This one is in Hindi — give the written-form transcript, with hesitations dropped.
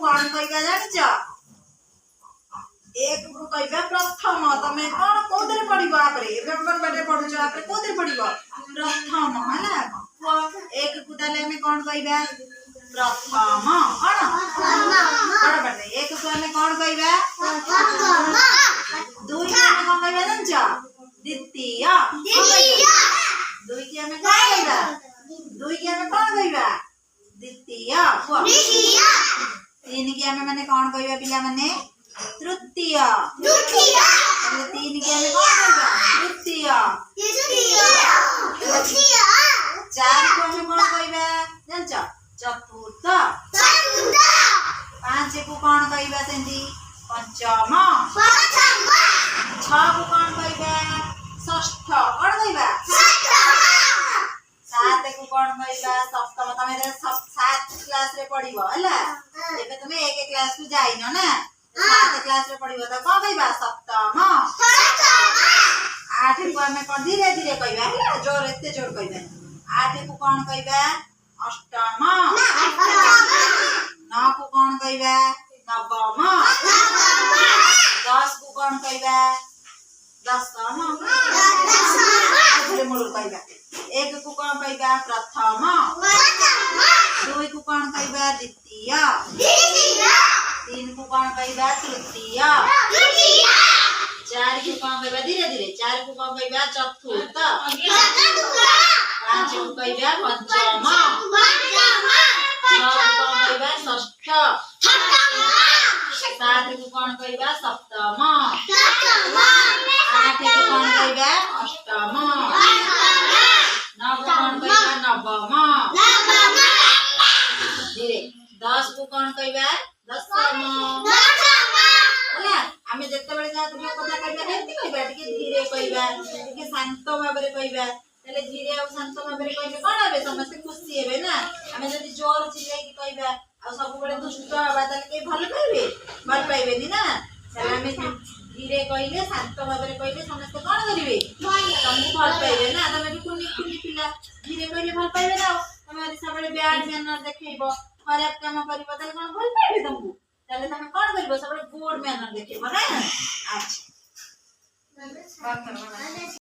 कौन कहबा जानिच एक को कहबा प्रथम तमे कौन कोदरे पड़िबो आपरे एबे बेटे पढुछ आपरे कोदरे पड़िबो प्रथम हला एक को ताले हमें कौन कहबा प्रथम कौन बड़ बेटे एक को हमें कौन कहबा प्रथम दुई को हमें कौन कहबा जानिच द्वितीय दुई की हमें कौन कहबा दुई की हमें कौन कहबा द्वितीय तीन की हमें माने कौन कहबा पिला माने तृतीय तीन की हमें कौन कहबा तृतीय चार को हमें कौन कहबा जानछ चतुर्थ पांच को कौन कहबा सेंदी पंचम छह को कौन कहबा षष्ठ कौन कहबा सात को कौन कहबा सप्तम तमे 7 क्लास रे पढिबो हला एबे तमे एक क्लास को जाइनो ना 7 क्लास रे पढिबो त कौन कहबा सप्तम आठ को हमें कौन धीरे धीरे कहबा हला जोर एते जोर कहबा आठ को कौन कहबा अष्टम नौ को कौन कहबा नवम 10 को कौन कहबा दशम मोर कहबा एक को कौन कहबा प्रथम दुई को कौन कहबा द्वितीय तीन को कौन कहबा तृतीय चार को कौन कहबा धीरे धीरे चार को कौन कहबा चतुर्थ पांच को कहबा पंचम छह को कौन कहबा षष्ठ सात को कौन कहबा सप्तम आठ को कौन कहबा अष्टम नौ को कौन कहबा नवम धीरे 10 को कौन कहबा दशम होला हमें जत्ते बेले जा तुम कथा कहबा एंती कहबा टिके धीरे कहबा टिके शांत भाबरे कहबा तले धीरे और शांत भाबरे कहले कोन हेबे समस्त खुशी हेबे ना हमें जदी जोर चिल्लाई की कहबा आ सब बेले दुष्ट हबा तले के भल पाइबे नी ना तले हमें धीरे कहले शांत भाबरे कहले समस्त कोन करिवे तुमको भल पाइबे ना तमे भी कुनी कुनी पिला धीरे कहले भल पाइबे ना तमे यदि सब बेले बैड मैनर देखैबो खराब काम करबो तले कोन भल पाइबे तुमको तले तमे कोन करबो सब बेले गुड मैनर देखैबो ना अच्छा बात करबो